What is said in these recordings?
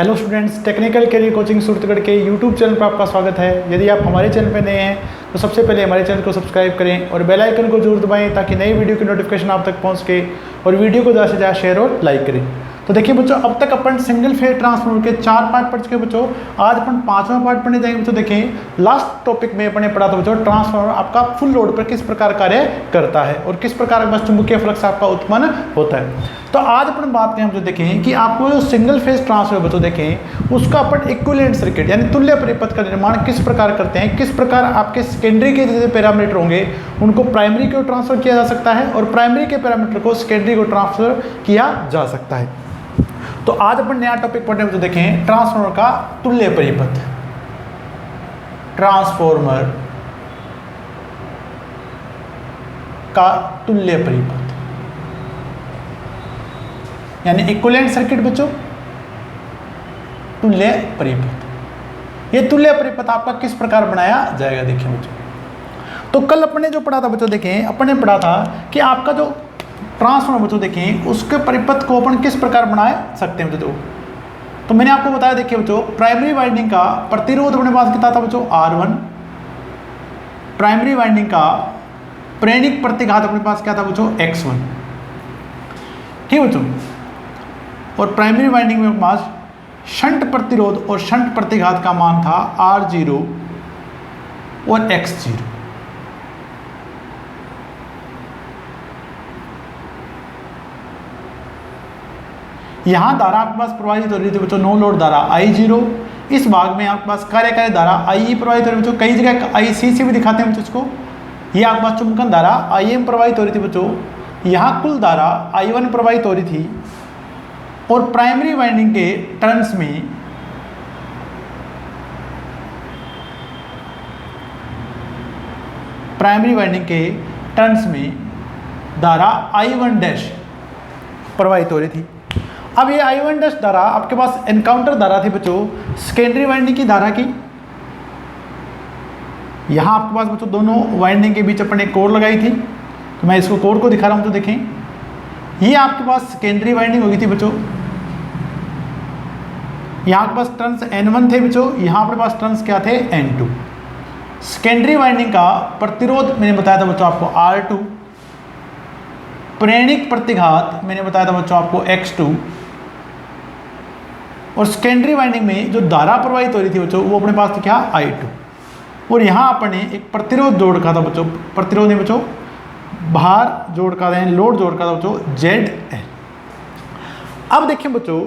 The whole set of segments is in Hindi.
Hello students, technical career coaching Suratgarh के यूट्यूब चैनल पर आपका स्वागत है। यदि आप हमारे चैनल पर नए हैं तो सबसे पहले हमारे चैनल को सब्सक्राइब करें और बेल आइकन को जरूर दबाएं ताकि नई वीडियो की नोटिफिकेशन आप तक पहुंच सके और वीडियो को ज़्यादा से ज़्यादा शेयर और लाइक करें। तो देखिए बच्चों, अब तक अपन सिंगल फेज ट्रांसफार्मर के 4 पार्ट पढ़ चुके बच्चों। आज अपन 5वां पार्ट पढ़ने जाएंगे बच्चों। देखें, लास्ट टॉपिक में अपने पढ़ा था बच्चों, ट्रांसफार्मर आपका फुल लोड पर किस प्रकार कार्य करता है और किस प्रकार बस चुंबकीय फ्लक्स आपका उत्पन्न होता है। तो आज अपन बात करें बच्चों, देखें कि आपको जो सिंगल फेज ट्रांसफार्मर बच्चों देखें उसका अपन इक्विवेलेंट सर्किट यानी तुल्य परिपथ का निर्माण किस प्रकार करते हैं, किस प्रकार आपके सेकेंडरी के जैसे पैरामीटर होंगे उनको प्राइमरी को ट्रांसफर किया जा सकता है और प्राइमरी के पैरामीटर को सेकेंडरी को ट्रांसफर किया जा सकता है। तो आज अपन नया टॉपिक पढ़ने में तो देखें ट्रांसफार्मर का तुल्य परिपथ। ट्रांसफार्मर का तुल्य परिपथ यानी इक्विवेलेंट सर्किट बच्चों, तुल्य परिपथ। ये तुल्य परिपथ आपका किस प्रकार बनाया जाएगा देखिए बच्चों। तो कल अपने जो पढ़ा था बच्चों, देखें अपने पढ़ा था कि आपका जो ट्रांसफार्मर बच्चों देखें उसके परिपथ को अपन किस प्रकार बना सकते हैं बच्चों। तो मैंने आपको बताया देखिए बच्चों, प्राइमरी वाइंडिंग का प्रतिरोध अपने पास कितना था बच्चों, R1। प्राइमरी वाइंडिंग का प्रेरणिक प्रतिघात अपने पास क्या था बच्चों, X1। ठीक बच्चों, और प्राइमरी वाइंडिंग में अपने पास शंट प्रतिरोध और शंट प्रतिघात का मान था R0 और X0। यहां धारा आपके पास प्रवाहित हो रही थी बच्चों, नो लोड धारा I0। इस भाग में आपके पास कार्यकारी धारा IE प्रवाहित हो रही बच्चों, कई जगह IC से भी दिखाते हैं बच्चों इसको। ये आपके पास चुंबकन धारा IM प्रवाहित हो रही थी बच्चों। यहाँ कुल धारा I1 प्रवाहित हो रही थी और प्राइमरी वाइंडिंग के टर्न्स में धारा I1 डैश प्रवाहित हो रही थी। अब ये I1 डैश धारा आपके पास एनकाउंटर धारा थी बच्चों सेकेंडरी वाइंडिंग की धारा की। यहाँ आपके पास बच्चों दोनों वाइंडिंग के बीच अपने कोर लगाई थी, तो मैं इसको कोर को दिखा रहा हूँ। तो देखें, ये आपके पास सेकेंडरी वाइंडिंग होगी थी बच्चों। यहाँ आपके पास टर्न्स N1 थे बच्चों, यहाँ आपके पास टर्न्स क्या थे, N2। सेकेंडरी वाइंडिंग का प्रतिरोध मैंने बताया था बच्चों आपको R2। प्रेरणिक प्रतिघात मैंने बताया था बच्चों आपको X2। और सेकेंडरी वाइंडिंग में जो धारा प्रवाहित हो रही थी बच्चों वो अपने पास थी क्या, I2। और यहाँ अपने एक प्रतिरोध जोड़ रखा था बच्चों, प्रतिरोध नहीं बच्चों, भार जोड़ का था, लोड जोड़ का था बच्चों, ZL। अब देखिए बच्चों,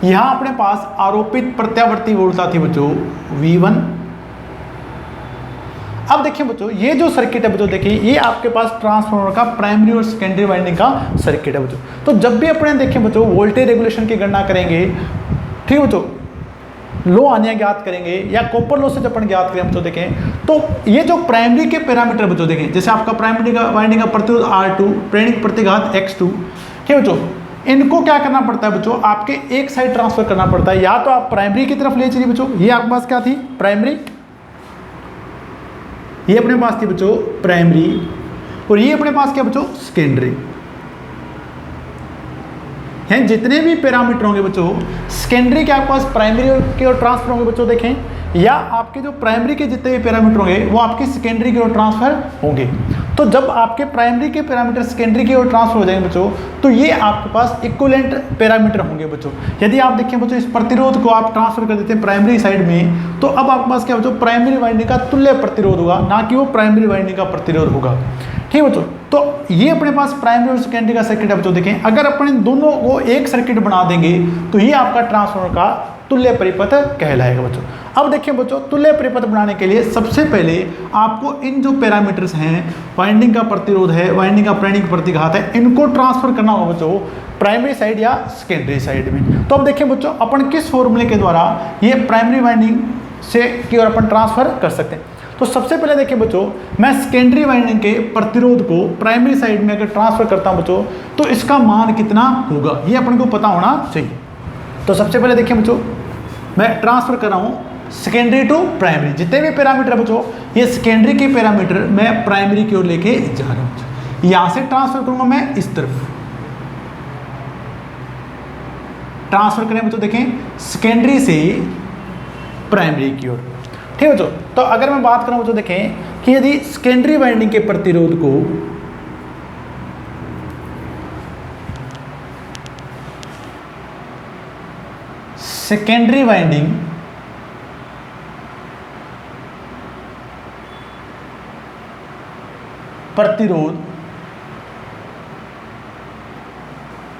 यहाँ अपने पास आरोपित प्रत्यावर्ती वोल्टता थी बच्चों V1। अब देखिए बच्चों, ये जो सर्किट है बच्चों, देखिए ये आपके पास ट्रांसफार्मर का प्राइमरी और सेकेंडरी वाइंडिंग का सर्किट है बच्चों। तो जब भी अपने देखें बच्चों वोल्टेज रेगुलेशन की गणना करेंगे, ठीक बच्चों, लो आनिया ज्ञात करेंगे या कॉपर लॉसेज अपन ज्ञात करें बच्चों, देखें तो ये जो प्राइमरी के पैरामीटर बच्चों देखें, जैसे आपका प्राइमरी का वाइंडिंग का प्रतिरोध R2, प्रेरणिक प्रतिघात X2, ठीक बच्चों, इनको क्या करना पड़ता है बच्चों, आपके एक साइड ट्रांसफर करना पड़ता है। या तो आप प्राइमरी की तरफ ले चलिए बच्चों, ये आपके पास क्या थी, प्राइमरी, ये अपने पास थी बच्चों प्राइमरी, और ये अपने पास क्या बच्चों, सेकेंडरी। हैं जितने भी पैरामीटर होंगे बच्चों सेकेंडरी के आपके पास प्राइमरी के और ट्रांसफर होंगे बच्चों, देखें, या आपके जो प्राइमरी के जितने भी पैरामीटर होंगे वो आपके सेकेंडरी की ओर ट्रांसफर होंगे। तो जब आपके प्राइमरी के पैरामीटर सेकेंडरी की ओर ट्रांसफर हो जाएंगे बच्चों, तो ये आपके पास इक्विवेलेंट पैरामीटर होंगे बच्चों। यदि आप देखें बच्चों, इस प्रतिरोध को आप ट्रांसफर कर देते हैं प्राइमरी साइड में, तो अब आपके पास क्या बच्चों, प्राइमरी वाइंडिंग का तुल्य प्रतिरोध होगा, ना कि वो प्राइमरी वाइंडिंग का प्रतिरोध होगा। ठीक बच्चों, तो ये अपने पास प्राइमरी और सेकेंडरी का सर्किट है बच्चों। देखें, अगर अपन दोनों को एक सर्किट बना देंगे तो ये आपका ट्रांसफार्मर का तुल्य परिपथ कहलाएगा बच्चों। अब देखिए बच्चों, तुल्य परिपथ बनाने के लिए सबसे पहले आपको इन जो पैरामीटर्स हैं, वाइंडिंग का प्रतिरोध है, वाइंडिंग का प्रेरणिक प्रतिघात है, इनको ट्रांसफर करना होगा बच्चों प्राइमरी साइड या सेकेंडरी साइड में। तो अब देखिए बच्चों, अपन किस फॉर्मूले के द्वारा ये प्राइमरी वाइंडिंग से की ओर अपन ट्रांसफर कर सकते हैं। तो सबसे पहले देखिए बच्चों, मैं सेकेंडरी वाइंडिंग के प्रतिरोध को प्राइमरी साइड में अगर ट्रांसफर करता हूं बच्चों, तो इसका मान कितना होगा ये अपन को पता होना चाहिए। तो सबसे पहले देखिए बच्चों, मैं ट्रांसफर कर रहा हूं सेकेंडरी टू प्राइमरी, जितने भी पैरामीटर बच्चों ये सेकेंडरी के पैरामीटर मैं प्राइमरी की ओर लेके जा रहा हूं। यहां से ट्रांसफर करूंगा मैं इस तरफ, ट्रांसफर करें बच्चों, देखें सेकेंडरी से प्राइमरी की ओर। ठीक है बच्चों, तो अगर मैं बात करूं बच्चों, देखें कि यदि सेकेंडरी वाइंडिंग के प्रतिरोध को सेकेंडरी वाइंडिंग प्रतिरोध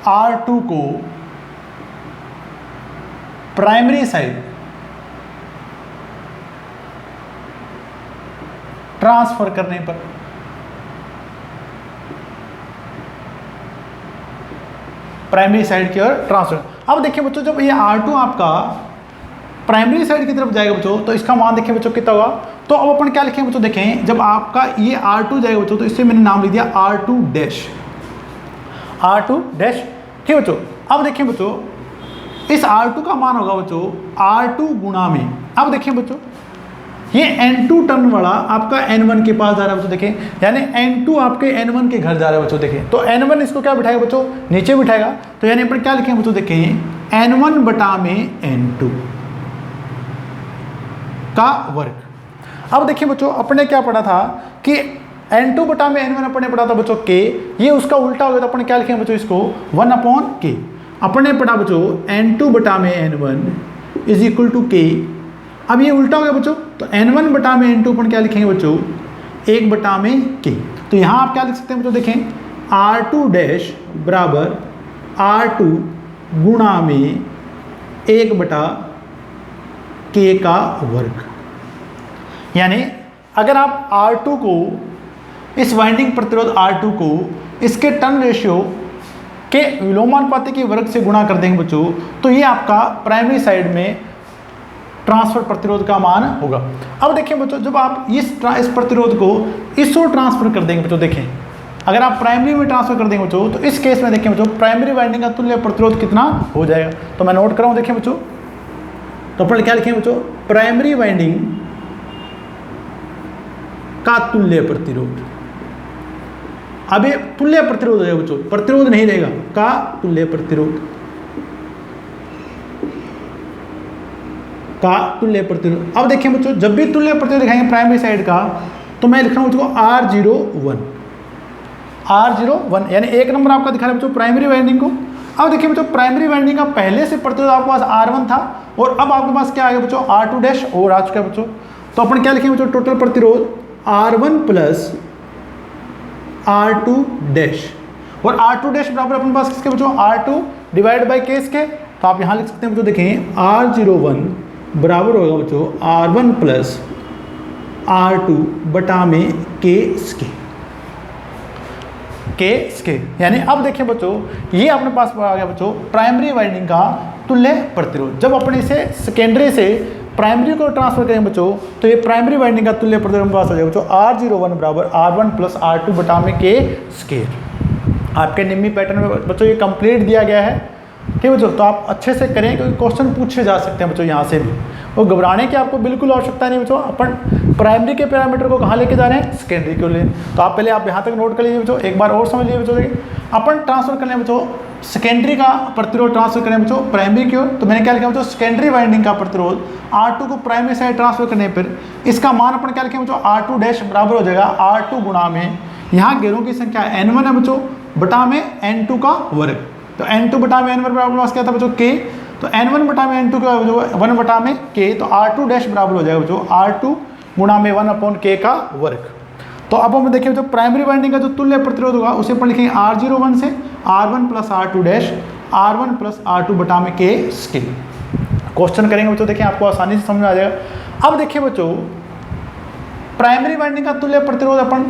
R2 को प्राइमरी साइड ट्रांसफर करने पर प्राइमरी साइड की ओर ट्रांसफर। अब देखिए बच्चों, जब ये R2 आपका प्राइमरी साइड की तरफ जाएगा बच्चों, तो इसका मान देखिए बच्चों कितना होगा। तो अब अपन क्या लिखेंगे बच्चों, देखें जब आपका ये R2 जाएगा बच्चों, तो इससे मैंने नाम लिख दिया R2 डैश, R2 डैश। ठीक है बच्चों, अब देखिए बच्चों इस R2 का मान होगा बच्चों R2 गुणा में, अब देखिए बच्चों ये N2 टर्न वाला आपका N1 के पास जा रहा है बच्चों, देखें यानी N2 आपके N1 के घर जा रहा है बच्चों, देखें तो N1 इसको क्या बिठाएगा बच्चों, नीचे बिठाएगा। तो यानी अपन क्या लिखेंगे बच्चों, देखें N1 बटा में N2 का वर्ग। अब देखिए बच्चों अपने क्या पढ़ा था कि N2 बटा में N1 अपने पढ़ा था बच्चों K, ये उसका उल्टा हो गया, तो अपने क्या लिखेंगे बच्चों इसको 1/K। अपने पढ़ा बच्चों N2 बटा में N1 is equal to K। अब ये उल्टा हो गया बच्चों, तो N1 बटा में N2 अपन क्या लिखेंगे बच्चों 1 में K। तो यहाँ आप क्या लिख सकते हैं बच्चों, देखें R2 डैश बराबर R2 गुणा में 1 K का वर्ग। यानी अगर आप R2 को, इस वाइंडिंग प्रतिरोध R2 को इसके टर्न रेशियो के विलोमानुपाती के वर्ग से गुणा कर देंगे बच्चों, तो ये आपका प्राइमरी साइड में ट्रांसफर प्रतिरोध का मान होगा। अब देखिए बच्चों जब आप इस प्रतिरोध को इस ओर ट्रांसफर कर देंगे बच्चों, देखें अगर आप प्राइमरी में ट्रांसफर कर देंगे बच्चों, तो इस केस में देखिए बच्चों प्राइमरी वाइंडिंग का तुल्य प्रतिरोध कितना हो जाएगा। तो मैं नोट कराऊँ, देखिए बच्चों तो अपन क्या लिखेंगे बच्चों, प्राइमरी वाइंडिंग का तुल्य प्रतिरोध। अब ये तुल्य प्रतिरोध हो जाएगा बच्चों, प्रतिरोध नहीं रहेगा, का तुल्य प्रतिरोध, का तुल्य प्रतिरोध। अब देखिए बच्चों जब भी तुल्य प्रतिरोध दिखाएंगे प्राइमरी साइड का, तो मैं लिख रहा हूं बच्चों R01 यानी एक नंबर आपका दिखा रहा है बच्चों प्राइमरी वाइंडिंग को। अब देखिए बच्चों प्राइमरी वाइंडिंग का पहले से प्रतिरोध आपके पास R1 था, और अब आपके पास क्या आ गया बच्चों R2 डैश और आ चुका है बच्चों। तो अपन क्या लिखेंगे बच्चों, टोटल प्रतिरोध R1 प्लस R2 डैश, और R2 डैश बराबर अपने पास किसके बच्चों R2 डिवाइड बाई K के। तो आप यहाँ लिख सकते हैं बच्चों, देखें R01 बराबर होगा बच्चों R1 प्लस R2 बटा में K। यानी अब देखिए बच्चों ये अपने पास आ गया बच्चों प्राइमरी वाइंडिंग का तुल्य प्रतिरोध। जब अपने इसे सेकेंडरी से प्राइमरी को ट्रांसफर करेंगे बच्चों, तो ये प्राइमरी वाइंडिंग का तुल्य प्रतिरोध अपने पास हो जाएगा बच्चों R01 बराबर R1 प्लस R2 बटा में K। आपके निम्मी पैटर्न में बच्चों ये कंप्लीट दिया गया है। ठीक बच्चों, तो आप अच्छे से करें क्योंकि क्वेश्चन पूछे जा सकते हैं बच्चों यहाँ से भी, और घबराने की आपको बिल्कुल आवश्यकता नहीं बच्चों। अपन प्राइमरी के पैरामीटर को कहाँ लेके जा रहे हैं, सेकेंडरी को ले। तो आप पहले आप यहाँ तक नोट कर लीजिए बच्चों, एक बार और समझ लीजिए बच्चों। देखिए अपन ट्रांसफर करने बच्चों सेकेंडरी का प्रतिरोध ट्रांसफर करें बच्चों प्राइमरी की ओर, तो मैंने क्या लिखा बच्चों सेकेंडरी वाइंडिंग का प्रतिरोध R2 को प्राइमरी साइड ट्रांसफर करने पर इसका मान अपन क्या लिखें बच्चों R2 डैश बराबर हो जाएगा R2 गुणा में, यहाँ घेरों की संख्या N1 है बच्चों बटा में N2 का वर्ग। तो N2 बटा में N1 बराबर पास क्या था बच्चों K, तो N1 बटा में N2 का 1 बटा में K, तो R2 डैश बराबर हो जाएगा बच्चों R2 गुणा में 1/K का वर्ग। तो अब हम देखिए बच्चों प्राइमरी वाइंडिंग का जो तुल्य प्रतिरोध होगा उसे अपन लिखेंगे R01 से R1 plus R2 dash R1 plus R2 बटा में K स्केल। क्वेश्चन करेंगे बच्चों, देखिए आपको आसानी से समझ में आ जाएगा। अब देखिए बच्चों प्राइमरी वाइंडिंग का तुल्य प्रतिरोध, अपन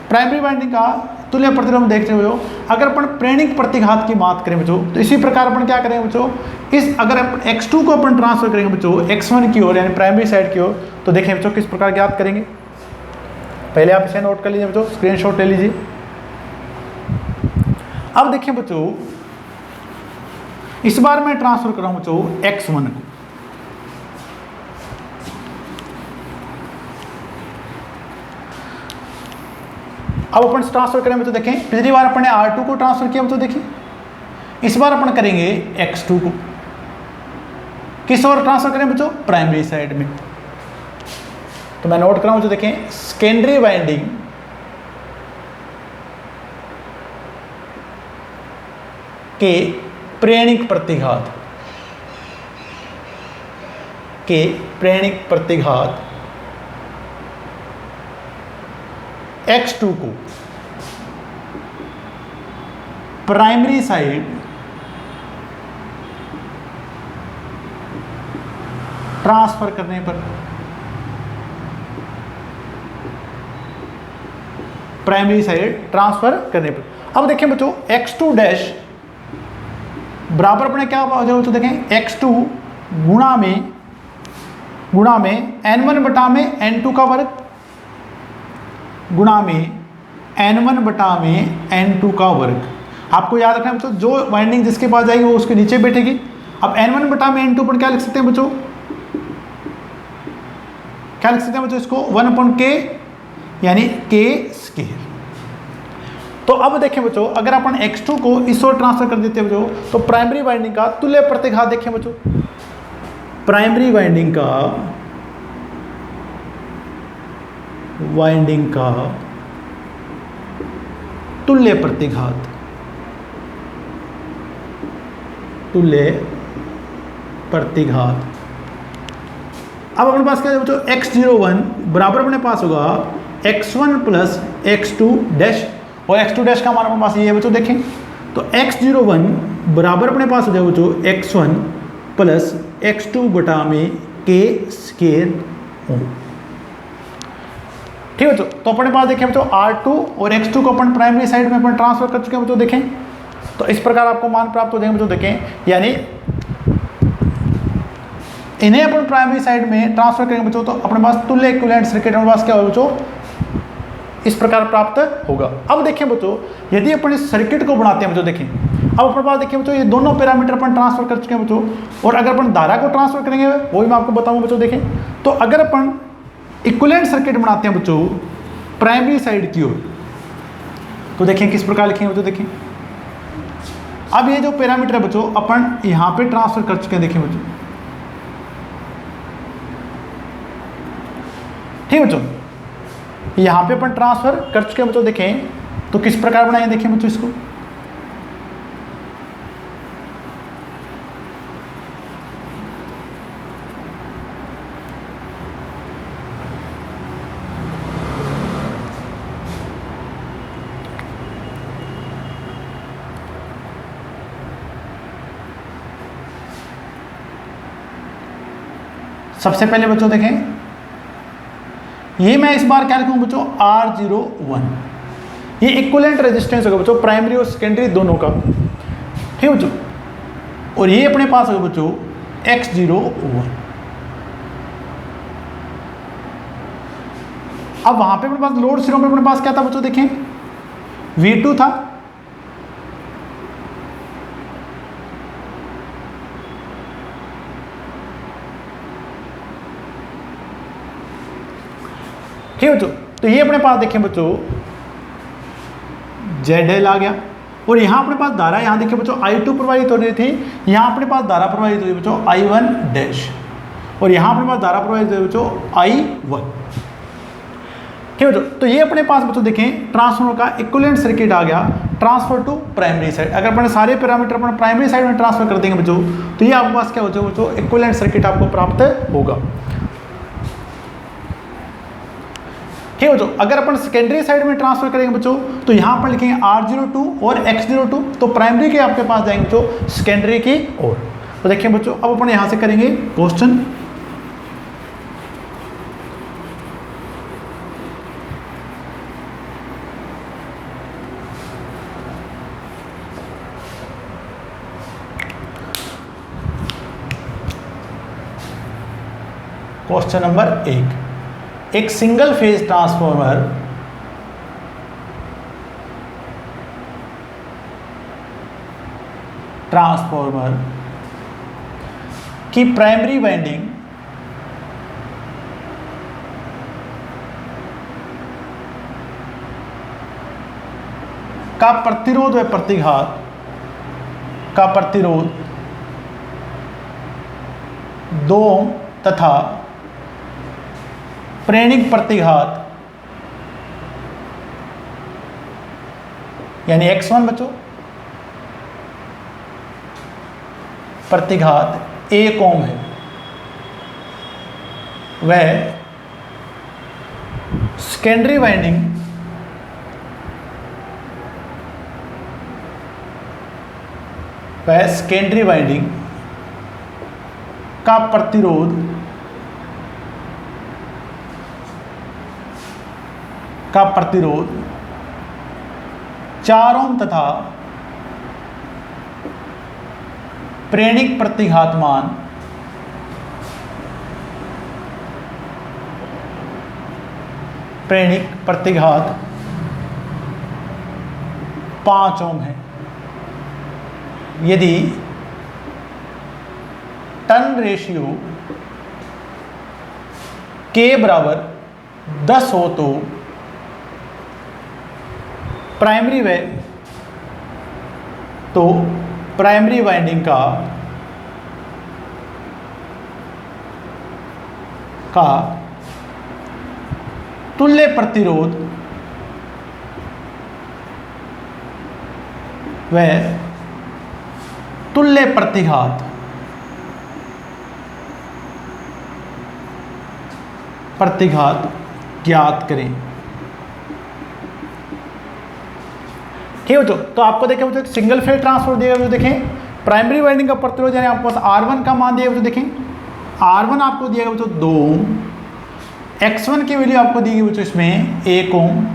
प्राइमरी वाइंडिंग का तुल्य प्रतिरोध में देखते हुए अगर अपन प्रेरणिक प्रतिघात की बात करें बच्चों, तो इसी प्रकार अपन क्या करेंगे बच्चों, इस अगर अपन x2 को अपन ट्रांसफर करेंगे बच्चों x1 की ओर यानी प्राइमरी साइड की ओर, तो देखें बच्चों किस प्रकार ज्ञात करेंगे। पहले आप इसे नोट कर लीजिए बच्चों, स्क्रीनशॉट ले लीजिए। अब देखिए बच्चों इस बार मैं ट्रांसफर कर रहा हूं बच्चों x1 को, अब अपन ट्रांसफर करें बच्चों, देखें पिछली बार अपन ने R2 को ट्रांसफर किया बच्चों, देखिए इस बार अपन करेंगे x2 को। किस ओर ट्रांसफर करें बच्चों? प्राइमरी साइड में। तो मैं नोट कराऊं, जो देखें सेकेंडरी वाइंडिंग के प्रेरणिक प्रतिघात X2 को प्राइमरी साइड ट्रांसफर करने पर, अब देखें बच्चों X2 डैश बराबर अपने क्या हो जाएगा बच्चों? देखें X2 गुणा में N1 बटा में N2 का वर्ग गुणा में N1 बटा में N2 का वर्ग। आपको याद रखना है बच्चों, जो वाइंडिंग जिसके पास जाएगी वो उसके नीचे बैठेगी। अब N1 बटा में N2 पर क्या लिख सकते हैं बच्चों? इसको 1/k यानी k स्केयर। तो अब देखें बच्चों, अगर अपन X2 को इस ओर ट्रांसफर कर देते हैं बच्चों, तो प्राइमरी वाइंडिंग का तुल्य प्रतिघात देखें बच्चों, प्राइमरी वाइंडिंग का तुल्य प्रतिघात। अब अपने पास क्या है बच्चों? X01 बराबर अपने पास होगा X1 प्लस X2 डैश, और X2 डैश का मान अपने पास ये है बच्चों। देखें तो X01 बराबर अपने पास हो जाएगा बच्चों X1 प्लस X2 बटा में k स्केयर ओम। ठीक है बच्चों, तो अपने पास देखें बच्चों R2 और X2 को अपन प्राइमरी साइड में अपन ट्रांसफर कर चुके हैं बच्चों। देखें तो इस प्रकार आपको मान प्राप्त हो जाएंगे बच्चों। देखें यानी इन्हें अपन प्राइमरी साइड में ट्रांसफर करेंगे बच्चों, तो अपने पास तुल्य इक्विवेलेंट सर्किट अपने पास क्या होगा बच्चों? इस प्रकार प्राप्त होगा। अब देखें बच्चों, यदि अपन इस सर्किट को बनाते हैं बच्चों, देखें अब अपने पास देखें बच्चों, ये दोनों पैरामीटर अपन ट्रांसफर कर चुके हैं बच्चों, और अगर अपन धारा को ट्रांसफर करेंगे वो भी मैं आपको बताऊंगा बच्चों। देखें तो अगर अपन इक्विवेलेंट सर्किट बनाते हैं बच्चों प्राइमरी साइड की ओर, तो देखें किस प्रकार लिखेंगे बच्चों। देखें अब ये जो पैरामीटर है बच्चों अपन यहां पे ट्रांसफर कर चुके हैं। देखें बच्चों, ठीक बच्चों, यहां पे अपन ट्रांसफर कर चुके हैं बच्चों। देखें तो किस प्रकार बनाएंगे? देखें बच्चों इसको, सबसे पहले बच्चों देखें ये मैं इस बार क्या लिखूंगा बच्चों? R01, ये इक्विवेलेंट रेजिस्टेंस होगा बच्चों प्राइमरी और सेकेंडरी दोनों का। ठीक है बच्चों, और ये अपने पास होगा बच्चों X01। अब वहां पे अपने पास लोड सिरों पे अपने पास क्या था बच्चों? देखें V2 था, ठीक है बच्चों। तो ये अपने पास देखें बच्चों ZL आ गया, और यहाँ अपने पास धारा, यहाँ देखिए बच्चों I2 प्रवाहित हो रही थी, यहाँ अपने पास धारा प्रवाहित हुई बच्चों I1 डैश, और यहाँ अपने पास धारा प्रवाहित हुई बच्चों I1। ठीक है बच्चों, तो ये अपने पास बच्चों देखें ट्रांसफार्मर का इक्विवेलेंट सर्किट आ गया ट्रांसफर टू प्राइमरी साइड। अगर अपने सारे पैरामीटर अपने प्राइमरी साइड में ट्रांसफर कर देंगे बच्चों, तो ये आपके पास क्या हो जाएगा बच्चों? इक्विवेलेंट सर्किट आपको प्राप्त होगा। ठीक है बच्चों, अगर अपन सेकेंडरी साइड में ट्रांसफर करेंगे बच्चों, तो यहां पर लिखेंगे R02 और X02, तो प्राइमरी के आपके पास जाएंगे बच्चों सेकेंडरी की ओर। तो देखिए बच्चों, अब अपन यहां से करेंगे क्वेश्चन। क्वेश्चन नंबर 1, एक सिंगल फेज ट्रांसफॉर्मर की प्राइमरी वाइंडिंग का प्रतिरोध व प्रतिघात 2 ओम तथा प्रेरणिक प्रतिघात यानी x1 बच्चों प्रतिघात 1 ओम है, वह सेकेंडरी वाइंडिंग का प्रतिरोध 4 ओम तथा प्रेरणिक प्रतिघात मान 5 ओम है। यदि टर्न रेशियो K बराबर 10 हो तो प्राइमरी वाइंडिंग का तुल्य प्रतिरोध व तुल्य प्रतिघात ज्ञात करें। ठीक है बच्चों, तो आपको देखें बच्चों सिंगल फेज ट्रांसफर दिया गया, देखें प्राइमरी वाइंडिंग का प्रतिरोध यानी आपको R1 का मान दिया गया, देखें R1 आपको दिया गया बच्चों 2 ओम, X1 की वैल्यू आपको दी गई बच्चों इसमें 1 ओम।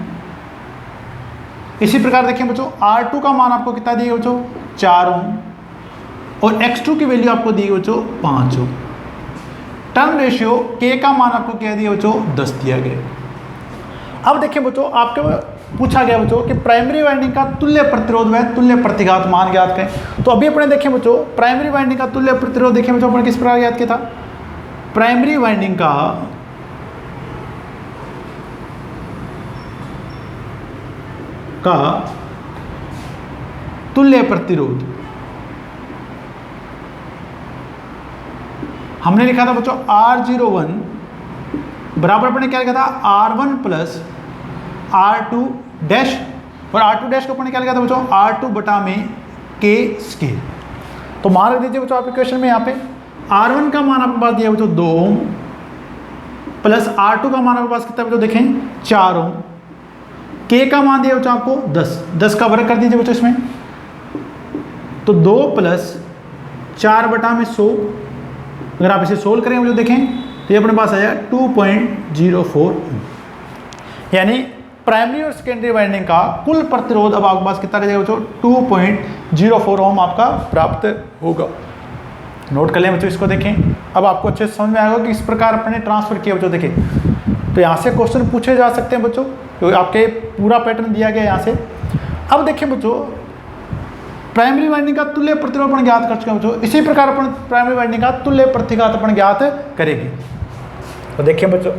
इसी प्रकार देखें बच्चों R2 का मान आपको कितना दिया गया बच्चों 4 ओम और X2 की वैल्यू आपको दी गई बच्चों 5 ओम। टर्न रेशियो K का मान आपको क्या दिया बच्चों 10 दिया गया। अब देखिए बच्चों आपके पूछा गया बच्चों कि प्राइमरी वाइंडिंग का तुल्य प्रतिरोध व तुल्य प्रतिघात मान ज्ञात करें। तो अभी अपने देखें बच्चों प्राइमरी वाइंडिंग का तुल्य प्रतिरोध देखें बच्चों अपने किस प्रकार ज्ञात किया था। प्राइमरी वाइंडिंग का तुल्य प्रतिरोध हमने लिखा था बच्चों R01 बराबर अपने क्या लिखा था R1 प्लस R2 डैश और R2 डैश को अपने क्या लिखा था बच्चों R2 बटा में K स्केयर। तो मान रख दीजिए बच्चों आपके क्वेश्चन में यहाँ पे R1 का मान आपके पास दिया बच्चों 2 ओम प्लस R2 का मान आपके पास कितना बच्चों देखें 4 ओम, K का मान दिया बच्चों आपको 10 का वर्ग कर दीजिए बच्चों इसमें, तो 2 प्लस 4 बटा में 100। अगर आप इसे सोल्व करें बच्चों देखें तो ये अपने पास आया 2.04 यानी प्राइमरी और सेकेंडरी वाइंडिंग का कुल प्रतिरोध अब आपके पास कितना रहेगा बच्चों 2.04 ओम आपका प्राप्त होगा। नोट कर लें बच्चों इसको देखें। अब आपको अच्छे से समझ में आएगा कि इस प्रकार अपने ट्रांसफर किया बच्चों देखें। तो यहाँ से क्वेश्चन पूछे जा सकते हैं बच्चों, तो आपके पूरा पैटर्न दिया गया यहाँ से। अब देखिए बच्चों प्राइमरी वाइंडिंग का तुल्य प्रतिरोध अपन ज्ञात कर चुके हैं बच्चों, इसी प्रकार अपन प्राइमरी वाइंडिंग का तुल्य प्रतिघात अपन ज्ञात करेंगे। तो देखिए बच्चों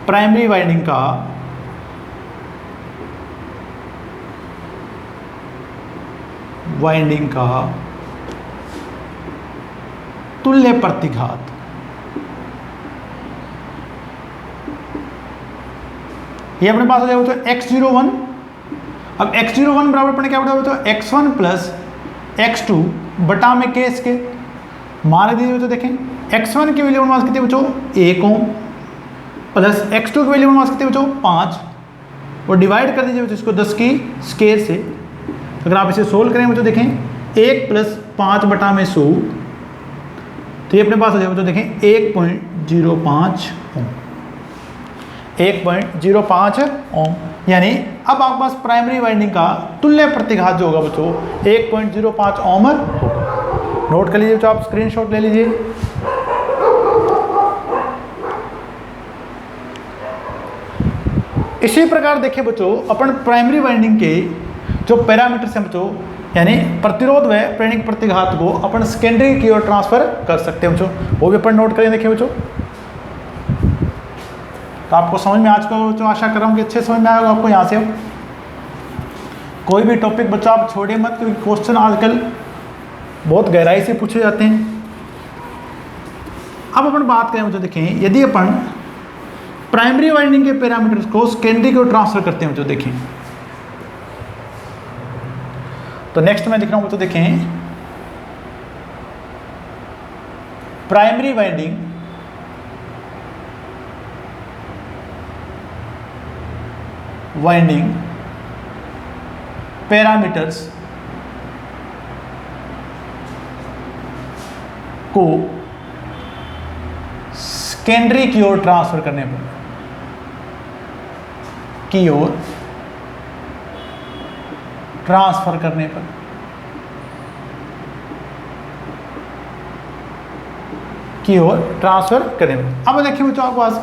प्राइमरी वाइंडिंग का तुल्य प्रतिघात ये अपने पास हो जाएगा बच्चों x01। अब x01 बराबर अपने क्या बताया बच्चों x1 प्लस x2 बटा में k इसके। मान दीजिए बच्चों देखें x1 की वैल्यू हमारे पास कितनी बच्चों 1 ओम प्लस x2 की वैल्यू हमारे पास कितनी बच्चों 5 और डिवाइड कर दीजिए बच्चों इसको 10 की स्केयर से। अगर आप इसे सोल्व करें बच्चों देखें 1 प्लस 5 बटा में 100 तो ये अपने पास हो जाएगा बच्चों देखें 1.05 ओम 1.05 ओम। यानी अब आपके पास प्राइमरी वाइंडिंग का तुल्य प्रतिघात जो होगा बच्चों 1.05 ओम होगा। नोट कर लीजिए बच्चों, आप स्क्रीनशॉट ले लीजिए। इसी प्रकार देखिए बच्चों अपन प्राइमरी वाइंडिंग के जो पैरामीटर्स हैं बच्चों यानी प्रतिरोध व प्रेरणिक प्रतिघात को अपन सेकेंडरी की ओर ट्रांसफर कर सकते हैं बच्चों, वो भी अपन नोट करें। देखिए बच्चों तो आपको समझ में आज को बच्चों आशा कर रहा हूँ कि अच्छे समझ में आएगा आपको यहाँ से। कोई भी टॉपिक बच्चों आप छोड़िए मत, क्योंकि क्वेश्चन आजकल बहुत गहराई से पूछे जाते हैं। अब अपन बात करें बच्चों, देखें यदि अपन प्राइमरी वाइंडिंग के पैरामीटर्स को सेकेंडरी को ट्रांसफर करते हैं बच्चों, देखें तो नेक्स्ट मैं दिख रहा हूं बच्चों, देखें प्राइमरी वाइंडिंग पैरामीटर्स को सेकेंडरी की ओर ट्रांसफर करने पर ट्रांसफर करने पर अब देखिए बच्चों आपके पास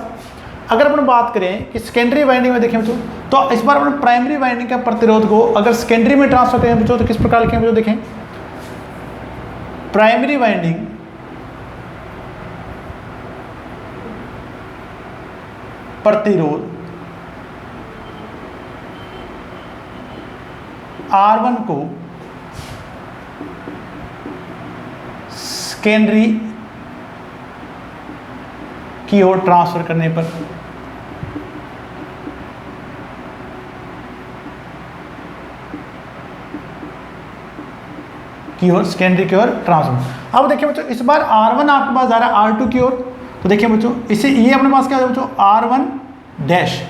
अगर अपन बात करें कि सेकेंडरी वाइंडिंग में, देखें बच्चों तो इस बार अपन प्राइमरी वाइंडिंग का प्रतिरोध को अगर सेकेंडरी में ट्रांसफर करें बच्चों तो किस प्रकार लिखें बच्चों, देखें प्राइमरी वाइंडिंग प्रतिरोध R1 को सेकेंडरी की ओर ट्रांसफर करने पर सेकेंडरी की ओर ट्रांसफर। अब देखिए बच्चों इस बार R1 आपके पास जा रहा है R2 की ओर, तो देखिए बच्चों इसे ये अपने पास क्या है बच्चों R1 डैश,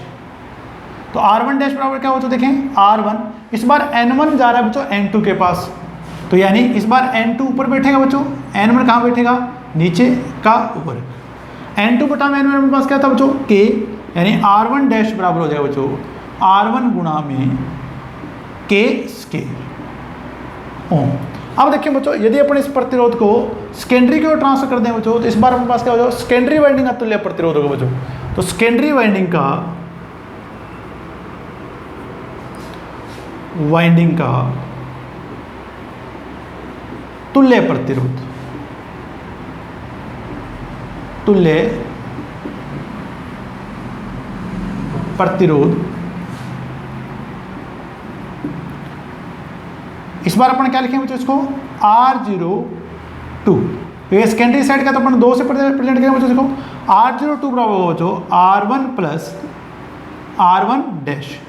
तो R1 डैश बराबर क्या हो बच्चों, देखें R1, इस बार N1 जा रहा है बच्चों N2 के पास, तो यानी इस बार N2 ऊपर बैठेगा बच्चों, N1 कहाँ बैठेगा, नीचे का ऊपर। N2 बटा में N1 मेरे पास क्या था बच्चों K, यानी R1 डैश बराबर हो जाएगा बच्चों R1 गुणा में K स्केयर ओम। अब देखिए बच्चों यदि अपन इस प्रतिरोध को सेकेंडरी की ओर ट्रांसफर कर दें बच्चों तो इस बार अपने पास क्या हो जाएगा, सेकेंडरी वाइंडिंग का तुल्य प्रतिरोध होगा बच्चों, तो सेकेंडरी वाइंडिंग का तुल्य प्रतिरोध इस बार अपन क्या लिखेंगे बच्चों, इसको R02, ये सेकेंडरी साइड का तो अपन 2 से प्रेजेंट करेंगे बच्चों, इसको R02 बराबर होगा बच्चों R1 प्लस R1 डैश,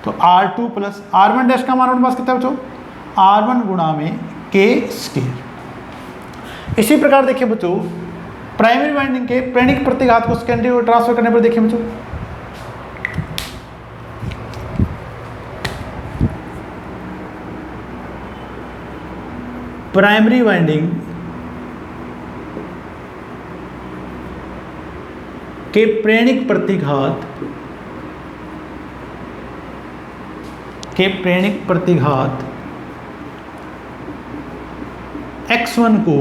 तो R2 प्लस R1 डैश का मान अपने पास कितना है बच्चों R1 गुणा में K स्केयर। इसी प्रकार देखिए बच्चों प्राइमरी वाइंडिंग के प्रेरणिक प्रतिघात को सेकेंडरी को ट्रांसफर करने पर देखिए बच्चों प्राइमरी वाइंडिंग के प्रेरणिक प्रतिघात X1 को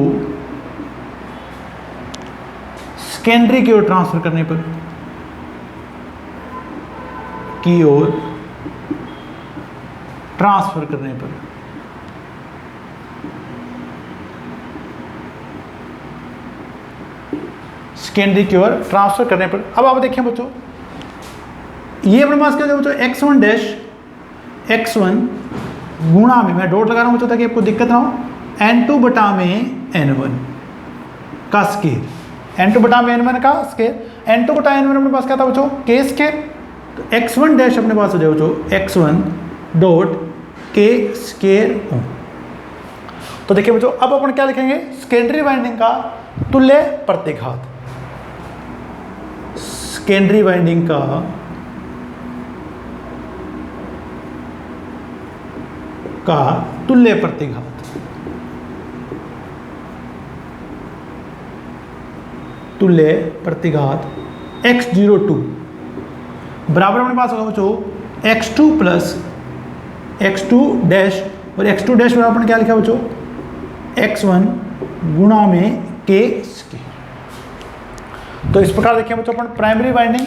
सेकेंडरी की ओर ट्रांसफर करने पर सेकेंडरी की ओर ट्रांसफर करने पर अब आप देखिए बच्चों ये अपने पास क्या है बच्चों X1 डैश X1 गुणा में, मैं डॉट लगा रहा हूं बच्चों ताकि आपको दिक्कत ना हो, N2 बटा में N1 का स्केयर, N2 बटा में N1 का स्केयर, N2 बटा N1 अपने पास क्या था बच्चों K स्केयर, तो X1 डैश अपने पास हो जाए बच्चों X1 डॉट K स्केयर ओम। तो देखिए बच्चों अब अपन क्या लिखेंगे, सेकेंडरी वाइंडिंग का तुल्य प्रतिघात, सेकेंडरी वाइंडिंग का तुल्य प्रतिघात X02 बराबर अपने पास होगा बच्चों X2 प्लस X2 डैश, और X2 डैश बराबर अपन क्या लिखा बच्चों X1 गुणा में K स्केयर। तो इस प्रकार देखिए बच्चों अपन प्राइमरी वाइंडिंग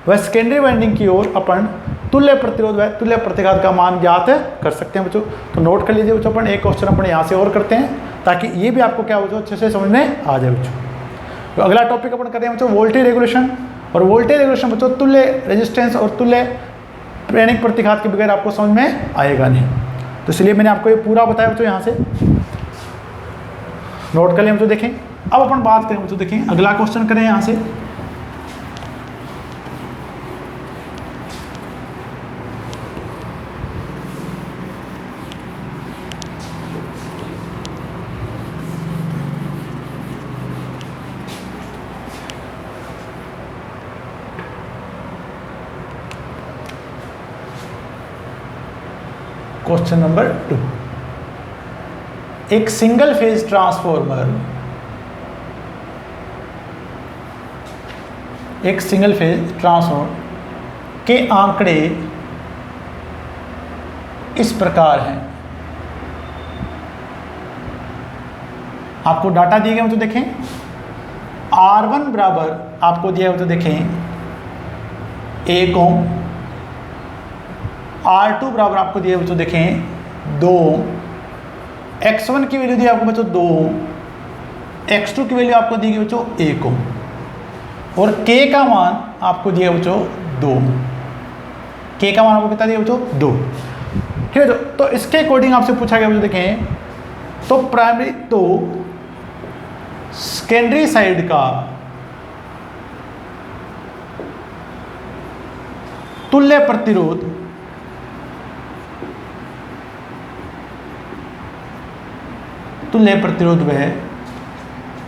व सेकेंडरी वाइंडिंग की ओर अपन तुल्य प्रतिरोध व तुल्य प्रतिघात का मान ज्ञात कर सकते हैं बच्चों। तो नोट कर लीजिए बच्चों, अपन एक क्वेश्चन अपन यहाँ से और करते हैं ताकि ये भी आपको क्या बच्चों अच्छे से समझ में आ जाए बच्चों। तो अगला टॉपिक अपन कर रहे हैं बच्चों वोल्टेज रेगुलेशन, और वोल्टेज रेगुलेशन बच्चों तुल्य रेजिस्टेंस और तुल्य प्रेरणिक प्रतिघात के बगैर आपको समझ में आएगा नहीं। तो इसलिए मैंने आपको ये पूरा बताया बच्चों, यहाँ से नोट कर लें बच्चों। देखें अब अपन बात करें बच्चों, देखें अगला क्वेश्चन करें यहाँ से। क्वेश्चन नंबर 2, एक सिंगल फेज ट्रांसफॉर्मर, एक सिंगल फेज ट्रांसफॉर्मर के आंकड़े इस प्रकार हैं। आपको डाटा दिए गए हो तो देखें, R1 बराबर आपको दिया हो तो देखें 1 ओम, R2 बराबर आपको दिया बच्चों देखें 2 ओम, X1 की वैल्यू दी आपको बच्चों 2 ओम, X2 की वैल्यू आपको दी गई बच्चों 1 ओम, और K का मान आपको दिया बच्चों 2। K का मान आपको कितना दिया बच्चों 2। ठीक है, तो इसके अकॉर्डिंग आपसे पूछा गया बच्चों देखें, तो प्राइमरी तो सेकेंडरी साइड का तुल्य प्रतिरोध व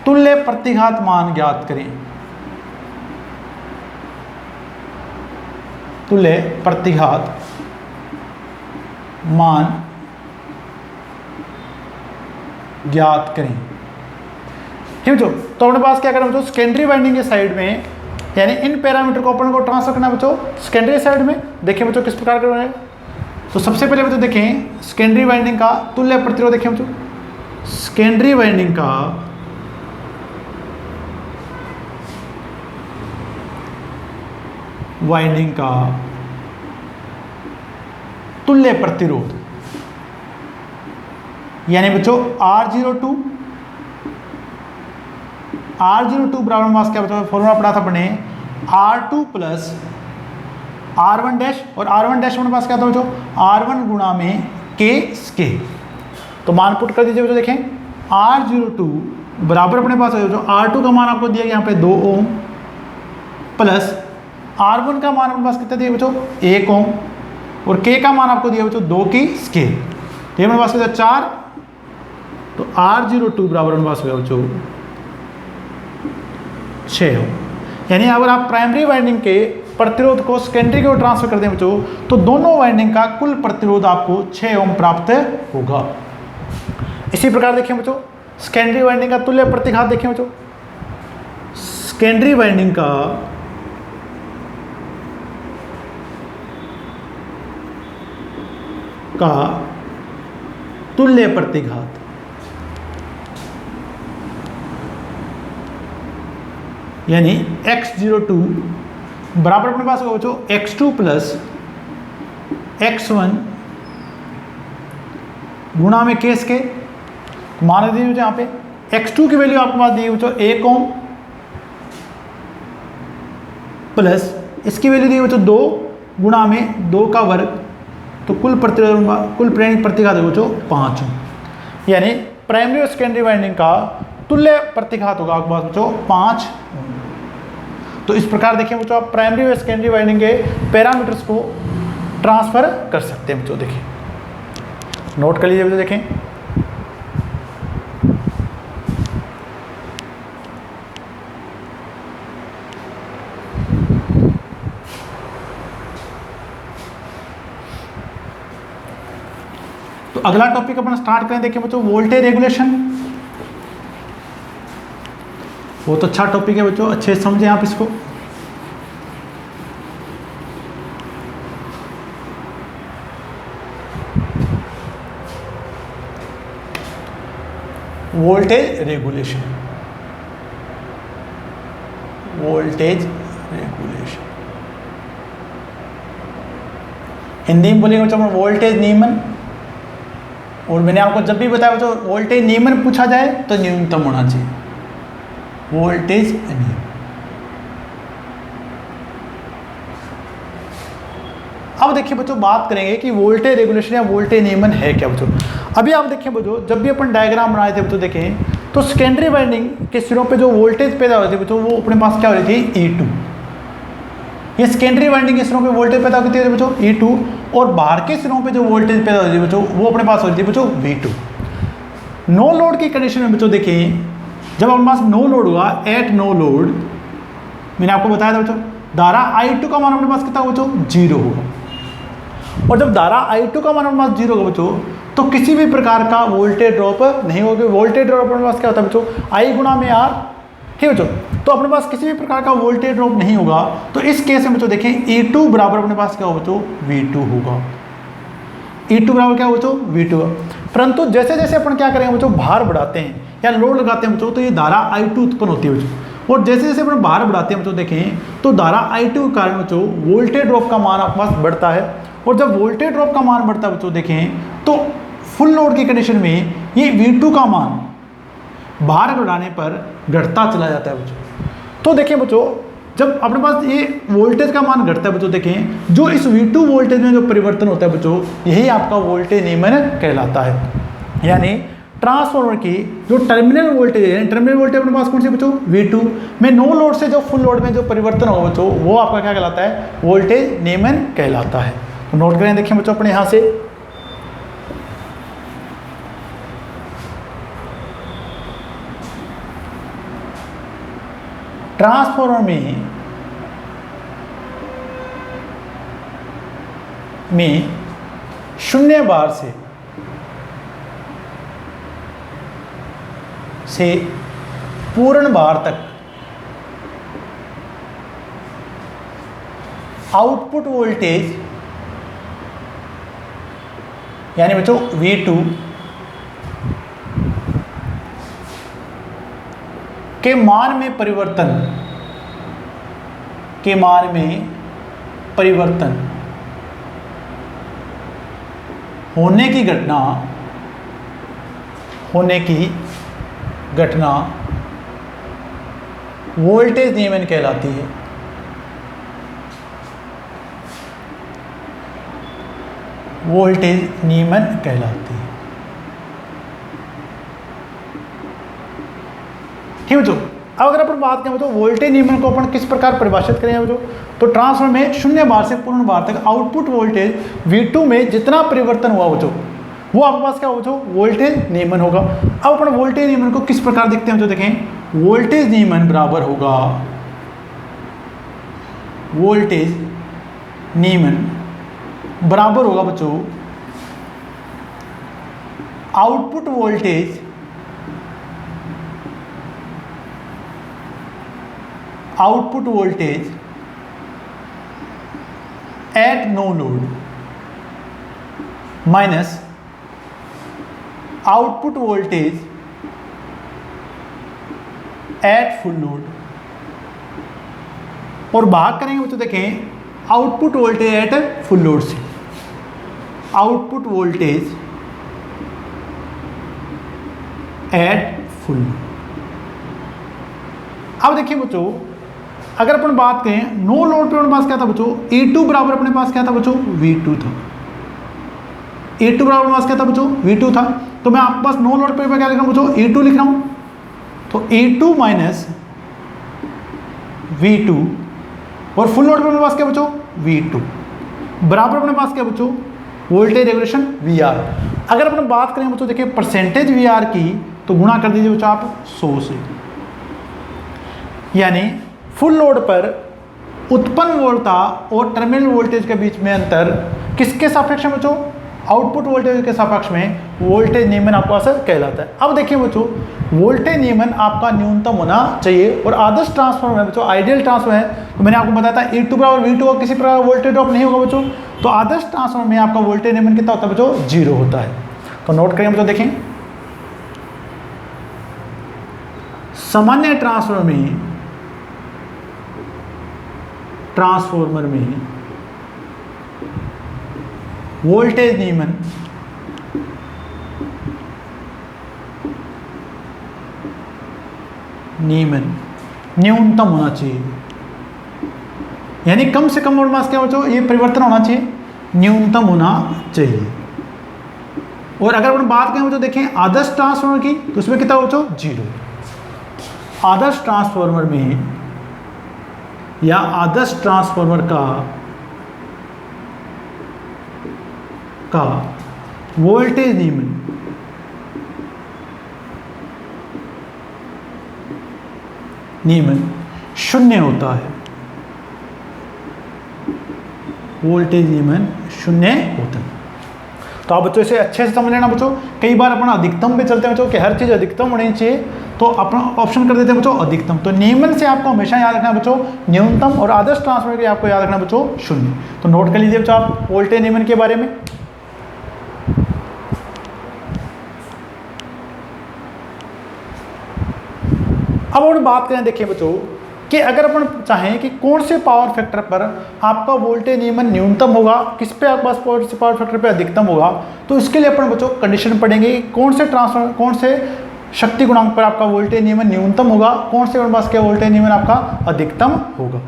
तुल्य प्रतिघात मान ज्ञात करें। तुल्य प्रतिघात मान ज्ञात करें। ठीक है बच्चों, तो अपने पास क्या करें बच्चों, सेकेंडरी वाइंडिंग के साइड में, यानी इन पैरामीटर को अपन को ट्रांसफर करना बच्चों सेकेंडरी साइड में। देखिए बच्चों किस प्रकार कर रहे हैं। तो सबसे पहले बच्चों देखें सेकेंडरी वाइंडिंग का तुल्य प्रतिरोध। देखें बच्चों सेकेंडरी वाइंडिंग का तुल्य प्रतिरोध, यानी बच्चों R02 बराबर मास क्या बच्चों, फॉर्मूला पढ़ा था अपने R2 प्लस R1 डैश, और R1 डैश अपने पास क्या था बच्चों R1 गुणा में K स्केल। तो मान पुट कर दीजिए बच्चों। देखें R02 बराबर अपने पास है जो R2 का मान आपको दिया गया यहाँ पे 2 ओम, प्लस R1 का मान अपने पास कितना दिया बच्चों 1 ओम, और K का मान आपको दिया बच्चों 2 की स्केल। तो ये अपने पास कितना 4, तो R02 बराबर अपने पास हो बच्चों 6 ओम। यानी अगर आप प्राइमरी वाइंडिंग के प्रतिरोध को सेकेंडरी की ओर ट्रांसफर कर दें बच्चों, तो दोनों वाइंडिंग का कुल प्रतिरोध आपको 6 ओम प्राप्त होगा। इसी प्रकार देखें बच्चों सेकेंडरी वाइंडिंग का तुल्य प्रतिघात। देखें बच्चों सेकेंडरी वाइंडिंग का तुल्य प्रतिघात, यानी X02 बराबर अपने पास होगा बच्चों X2 प्लस X1 गुणा में K स्केल। मान दीजिए यहाँ पे X2 की वैल्यू आपके पास दी बच्चों 1 ओम, प्लस इसकी वैल्यू दी बच्चों 2 गुणा में 2 का वर्ग, तो कुल प्रेरणिक प्रतिघात है बच्चों 5 ओम। यानी प्राइमरी और सेकेंडरी वाइंडिंग का तुल्य प्रतिघात होगा आपके पास बच्चों 5 ओम। तो इस प्रकार देखिए बच्चों आप प्राइमरी और सेकेंडरी वाइंडिंग के पैरामीटर्स को ट्रांसफर कर सकते हैं बच्चों। देखिए नोट कर लीजिए बच्चों। देखें तो अगला टॉपिक अपन स्टार्ट करें। देखिए बच्चों वोल्टेज रेगुलेशन, बहुत अच्छा टॉपिक है बच्चों, अच्छे से समझें आप इसको। वोल्टेज रेगुलेशन, हिंदी में बोलेंगे बच्चों वोल्टेज नियमन। और मैंने आपको जब भी बताया बच्चों वोल्टेज नियमन पूछा जाए तो न्यूनतम होना चाहिए, वोल्टेज नियम। अब देखिए बच्चों बात करेंगे कि वोल्टेज रेगुलेशन या वोल्टेज नियमन है क्या बच्चों। अभी आप देखिए बच्चों, जब भी अपन डायग्राम बनाए थे बच्चों, देखें तो सेकेंडरी वाइंडिंग के सिरों पे जो वोल्टेज पैदा हो रही थी बच्चों, वो अपने पास क्या हो रही थी, E2। ये सेकेंडरी वाइंडिंग के सिरों पे वोल्टेज पैदा होती है बच्चों E2, और बाहर के सिरों पे जो वोल्टेज पैदा होती है बच्चों, वो अपने पास होती है बच्चों V2। नो लोड की कंडीशन में बच्चों देखें, जब हमारे पास नो लोड हुआ, एट नो लोड, मैंने आपको बताया था बच्चों, धारा I2 का मान अपने पास कितना होगा बच्चों, 0 होगा। और जब धारा I2 का मान अपने पास 0 होगा बच्चों, तो किसी भी प्रकार का वोल्टेज ड्रॉप नहीं होगा। वोल्टेज ड्रॉप अपने पास क्या होता है बच्चों, I गुणा में R, ठीक है बच्चों। तो अपने पास किसी भी प्रकार का वोल्टेज ड्रॉप नहीं होगा, तो इस केस में बच्चों देखें E2 बराबर अपने पास क्या होगा बच्चों, V2 होगा। E2 बराबर क्या होगा बच्चों, V2। परंतु जैसे जैसे अपन क्या करेंगे बच्चों, भार बढ़ाते हैं या लोड लगाते हैं बच्चों, तो ये धारा I2 उत्पन्न होती है बच्चों। और जैसे जैसे अपन भार बढ़ाते हैं बच्चों, देखें तो धारा I2 के कारण बच्चों वोल्टेज ड्रॉप का मान आपके पास बढ़ता है। और जब वोल्टेज ड्रॉप का मान बढ़ता है बच्चों, देखें तो फुल लोड की कंडीशन में ये V2 का मान भार बढ़ाने पर घटता चला जाता है बच्चों। तो देखें बच्चों, जब अपने पास ये वोल्टेज का मान घटता है बच्चों, देखें जो इस V2 वोल्टेज में जो परिवर्तन होता है बच्चों, यही आपका वोल्टेज नियमन कहलाता है। यानी ट्रांसफार्मर की जो टर्मिनल वोल्टेज है, टर्मिनल वोल्टेज अपने पास कौन सी बच्चों, V2 में नो लोड से जो फुल लोड में जो परिवर्तन होगा बच्चों, वो आपका क्या कहलाता है, वोल्टेज नियमन कहलाता है। तो नोट करें, देखिए बच्चों अपने यहाँ से, ट्रांसफार्मर में शून्य बार से पूर्ण बार तक आउटपुट वोल्टेज यानी बच्चों V2 के मान में परिवर्तन होने की घटना वोल्टेज नियमन कहलाती है। वोल्टेज नियमन कहलाती है, ठीक है बच्चों। अब अगर अपन बात करें तो वोल्टेज नियमन को अपन किस प्रकार परिभाषित करें बच्चों, तो ट्रांसफार्मर में शून्य बार से पूर्ण बार तक आउटपुट वोल्टेज V2 में जितना परिवर्तन हुआ बच्चों, वो आपके पास क्या होगा बच्चों, वोल्टेज नियमन होगा। अब अपन वोल्टेज नियमन को किस प्रकार देखते हैं तो देखें, वोल्टेज नियमन बराबर होगा, वोल्टेज नियमन बराबर होगा बच्चों output voltage at no load minus output voltage at full load. और भाग करेंगे बच्चों, देखें output voltage at full load से, आउटपुट वोल्टेज एट फुल। अब देखिए बच्चों, अगर अपन बात करें नो लोड पे अपने पास क्या था बच्चों, E2 बराबर अपने पास क्या था बच्चों, V2 था। E2 बराबर अपने पास क्या था बच्चों, V2 था। तो मैं आपके पास नो लोड पे क्या लिख रहा हूँ बच्चों, E2 लिख रहा हूँ। तो E2 माइनस V2 और फुल लोड पे अपने पास क्या बच्चों, V2 बराबर अपने पास क्या बच्चों, वोल्टेज रेगुलेशन VR। अगर अपन बात करें बच्चों, देखिए परसेंटेज VR की, तो गुणा कर दीजिए बच्चों आप 100 से। यानी फुल लोड पर उत्पन्न वोल्टता और टर्मिनल वोल्टेज के बीच में अंतर किसके सापेक्ष में बच्चों, आउटपुट वोल्टेज के सापेक्ष में वोल्टेज नियमन आपका असर कहलाता है। अब देखिए बच्चों, वोल्टेज नियमन आपका न्यूनतम होना चाहिए। और आदर्श ट्रांसफार्मर है बच्चों, आइडियल ट्रांसफार्मर है, तो मैंने आपको बताया था E2 बराबर V2 और किसी प्रकार वोल्टेज ड्रॉप नहीं होगा बच्चों। तो आदर्श ट्रांसफार्मर में आपका वोल्टेज नियमन कितना होता है बच्चों, 0 होता है। तो नोट करें बच्चों, देखें सामान्य ट्रांसफार्मर में वोल्टेज नियमन न्यूनतम होना चाहिए। यानी कम से कम लोड मास क्या बच्चों, ये परिवर्तन होना चाहिए न्यूनतम होना चाहिए। और अगर अपन बात करें बच्चों देखें आदर्श ट्रांसफार्मर की, तो उसमें कितना बच्चों 0। आदर्श ट्रांसफार्मर में या आदर्श ट्रांसफार्मर का वोल्टेज नियमन 0 होता है। वोल्टेज नियमन 0 होता है। तो आप बच्चों इसे अच्छे से समझ लेना बच्चों। कई बार अपना अधिकतम पे चलते हैं बच्चों कि हर चीज़ अधिकतम होनी चाहिए, तो अपना ऑप्शन कर देते हैं बच्चों अधिकतम। तो नियमन से आपको हमेशा याद रखना बच्चों न्यूनतम, और आदर्श ट्रांसफार्मर के आपको याद रखना बच्चों 0। तो नोट कर लीजिए बच्चों आप वोल्टेज नियमन के बारे में। अब अपन बात करें देखिए बच्चों कि अगर अपन चाहें कि कौन से पावर फैक्टर पर आपका वोल्टेज नियमन न्यूनतम होगा, किस पे आपके पास पावर फैक्टर पे अधिकतम होगा, तो इसके लिए अपन बच्चों कंडीशन पढ़ेंगे कि कौन से शक्ति गुणांक पर आपका वोल्टेज नियमन न्यूनतम होगा, कौन से पास क्या वोल्टेज नियमन आपका अधिकतम होगा।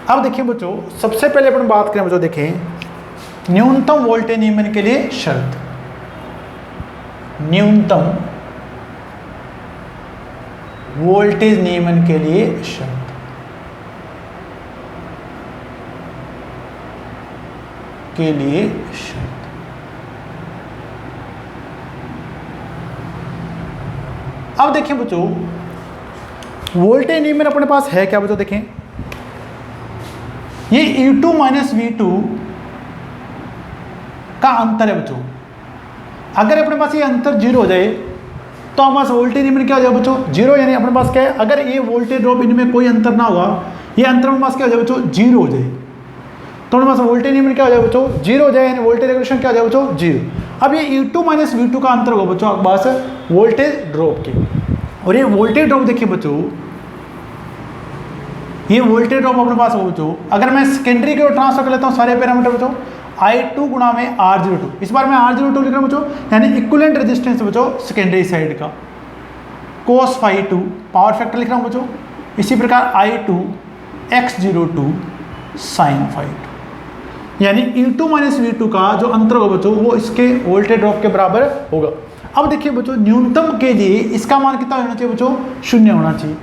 अब देखिए बच्चों सबसे पहले अपन बात करें बच्चों देखें न्यूनतम वोल्टेज नियमन के लिए शर्त। न्यूनतम वोल्टेज नियमन के लिए शर्त। अब देखिए बच्चों वोल्टेज नियमन अपने पास है क्या बच्चों देखें, ये E2 माइनस V2 का अंतर है बच्चों। अगर अपने पास ये अंतर 0 हो जाए तो हमारे पास वोल्टेज नियमन क्या हो जाए बच्चों 0, यानी अपने पास क्या है, अगर ये वोल्टेज ड्रॉप इनमें कोई अंतर ना होगा, ये अंतर अपने पास क्या हो जाए बच्चों 0 हो जाए, तो अपने पास वोल्टेज नियमन क्या हो जाए बच्चों 0 हो जाए, यानी वोल्टेज रेगुलेशन क्या हो जाए बच्चों 0। अब ये E2 माइनस V2 का अंतर होगा बच्चों आपके पास वोल्टेज ड्रॉप के। और ये वोल्टेज ड्रॉप देखिए बच्चों, ये वोल्टेज ड्रॉप अपने पास होगा बच्चों। अगर मैं सेकेंडरी की ओर ट्रांसफर कर लेता हूँ सारे पैरामीटर बच्चों, I2 गुणा में R02, इस बार मैं R02 लिख रहा हूँ बच्चों, यानी इक्विवेलेंट रेजिस्टेंस बच्चों सेकेंडरी साइड का, cos phi2 पावर फैक्टर लिख रहा हूँ बच्चों। इसी प्रकार I2 X02 sin phi2, यानी E2 माइनस V2 का जो अंतर होगा बच्चों वो इसके वोल्टेज ड्रॉप के बराबर होगा। अब देखिए बच्चों न्यूनतम के लिए इसका मान कितना होना चाहिए बच्चों 0 होना चाहिए।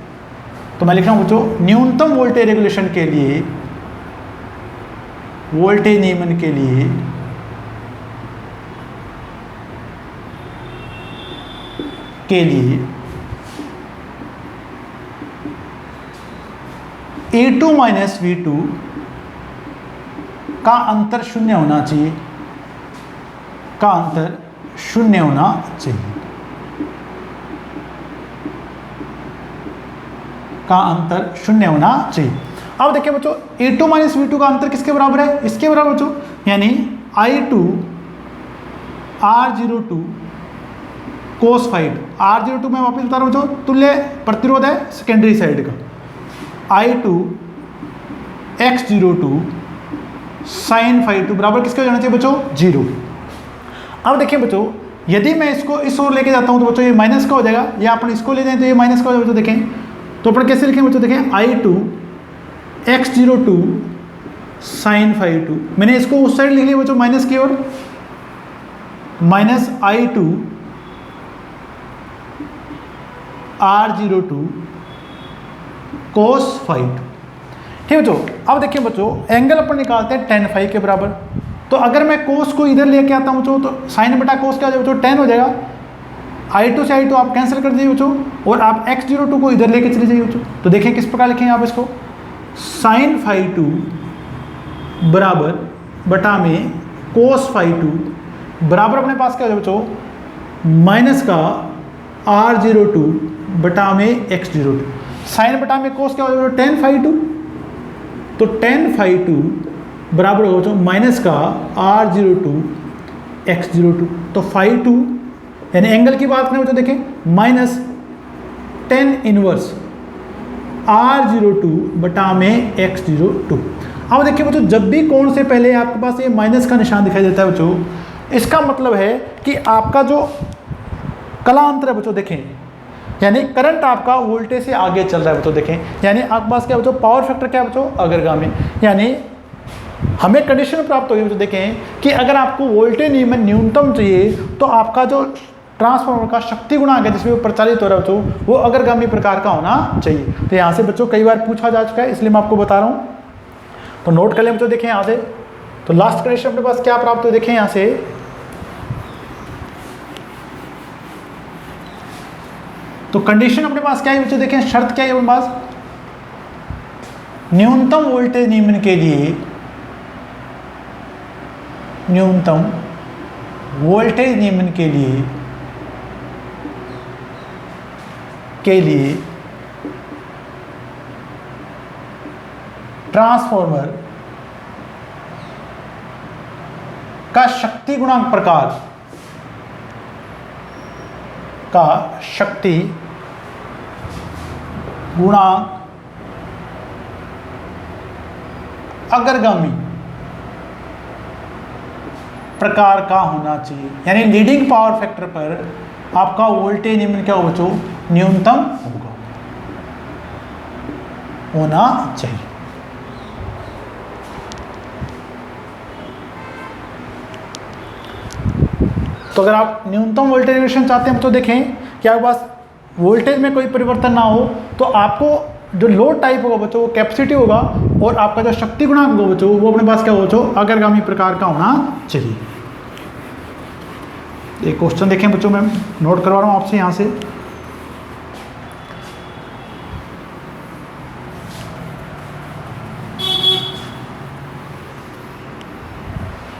तो मैं लिख रहा हूं बच्चों न्यूनतम वोल्टेज रेगुलेशन के लिए, वोल्टेज नियमन के लिए E2 माइनस V2 का अंतर 0 होना चाहिए, का अंतर 0 होना चाहिए, का अंतर 0 होना चाहिए। अब देखिए बच्चों E2 माइनस V2 का अंतर किसके बराबर है, इसके बराबर बच्चों, यानी I2 R02 cos phi2। R02 मैं वापस बता रहा हूँ बच्चों तुल्य प्रतिरोध है सेकेंडरी साइड का, I2 X02 sin phi2 बराबर किसके हो जाना चाहिए बच्चों 0। अब देखिए बच्चों यदि मैं इसको इस ओर लेके जाता हूँ तो बच्चों ये माइनस का हो जाएगा, या अपन इसको ले जाएं तो ये माइनस का हो जाएगा बच्चों। देखें तो अपन कैसे लिखेंगे बच्चों, देखें I2 X02 sin phi2, मैंने इसको उस साइड लिख लिया बच्चों माइनस की ओर, minus I2 R02 cos phi2। ठीक है बच्चों। अब देखिए बच्चों एंगल अपन निकालते हैं tan phi के बराबर। तो अगर मैं कोस को इधर लेके आता हूँ बच्चों तो साइन बटा कोस क्या हो जाएगा बच्चों tan हो जाएगा। I2 से I2 आप कैंसिल कर दीजिए बच्चों, और आप X02 को इधर लेके चले जाइए बच्चों। तो देखिए किस प्रकार लिखेंगे आप इसको, साइन phi2 बराबर बटा में कोस phi2 बराबर अपने पास क्या हो जाएगा बच्चों माइनस का R02 बटा में X02। साइन बटा में कोस क्या हो जाएगा tan phi2, तो tan phi2 बराबर होगा बच्चों माइनस का R02 X02। तो phi2 यानी एंगल की बात करें तो देखें माइनस tan इनवर्स R02 बटा में X02। अब देखिए बच्चों, जब भी कोण से पहले आपके पास ये माइनस का निशान दिखाई देता है बच्चों, इसका मतलब है कि आपका जो कलांतर है बच्चों, देखें यानी करंट आपका वोल्टेज से आगे चल रहा है बच्चों। देखें यानी आपके पास क्या बच्चों, पावर फैक्टर क्या है बच्चों, अग्रगामी। यानी हमें कंडीशन प्राप्त होगी बच्चों, देखें कि अगर आपको वोल्टेज नियमन न्यूनतम चाहिए तो आपका जो ट्रांसफार्मर का शक्ति गुणांक है जिसमें वो प्रचारित हो रहा है बच्चों, वो अग्रगामी प्रकार का होना चाहिए। तो यहाँ से बच्चों कई बार पूछा जा चुका है, इसलिए मैं आपको बता रहा हूँ, तो नोट कर लें बच्चों। देखें यहाँ से, तो लास्ट कंडीशन अपने पास क्या प्राप्त हो, देखें यहाँ से, तो कंडीशन अपने पास क्या है बच्चों, देखें शर्त क्या है अपने पास, न्यूनतम वोल्टेज नियमन के लिए, न्यूनतम वोल्टेज नियमन के लिए ट्रांसफार्मर का शक्ति गुणांक प्रकार का शक्ति गुणांक अग्रगामी प्रकार का होना चाहिए। यानी लीडिंग पावर फैक्टर पर आपका वोल्टेज नियमन क्या हो बच्चों, न्यूनतम होना चाहिए। तो अगर आप न्यूनतम वोल्टेज रेगुलेशन चाहते हैं तो देखें कि आपके पास वोल्टेज में कोई परिवर्तन ना हो, तो आपको जो लोड टाइप होगा बच्चों वो कैपेसिटी होगा, और आपका जो शक्ति गुणांक होगा बच्चों वो अपने पास क्या हो बच्चों, अग्रगामी प्रकार का होना चाहिए। एक क्वेश्चन देखें बच्चों, मैं नोट करवा रहा हूँ आपसे यहाँ से,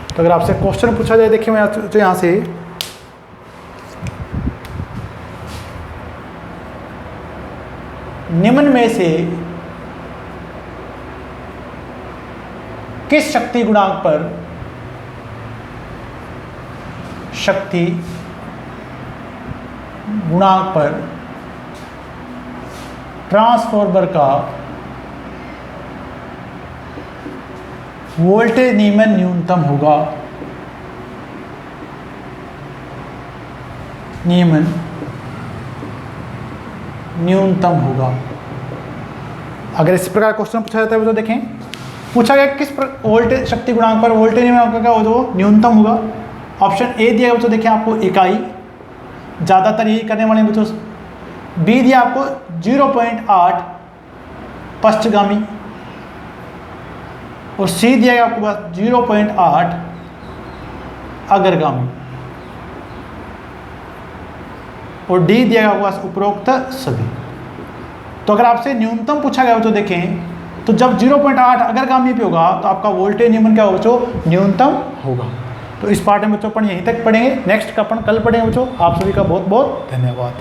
तो अगर आपसे क्वेश्चन पूछा जाए, देखिए मैं तो यहाँ से, निम्न में से किस शक्ति गुणांक पर ट्रांसफार्मर का वोल्टेज नियमन न्यूनतम होगा, न्यूनतम होगा। अगर इस प्रकार क्वेश्चन पूछा जाता है तो देखें, पूछा गया किस वोल्टेज शक्ति गुणांक पर वोल्टेज नियमन आपका क्या हो, जो न्यूनतम होगा। ऑप्शन ए दिया बच्चों, देखें आपको इकाई, ज़्यादातर यही करने वाले बच्चों। बी दिया आपको 0.8 पश्चगामी, और सी दिया गया आपके पास 0.8 अग्रगामी, और डी दिया गया आपके पास उपरोक्त सभी। तो अगर आपसे न्यूनतम पूछा गया तो देखें, तो जब 0.8 अग्रगामी पे होगा तो आपका वोल्टेज नियमन क्या होगा बच्चों, न्यूनतम होगा। तो इस पार्ट में बच्चों अपन यहीं तक पढ़ेंगे, नेक्स्ट का अपन कल पढ़ेंगे बच्चों। आप सभी का बहुत बहुत धन्यवाद।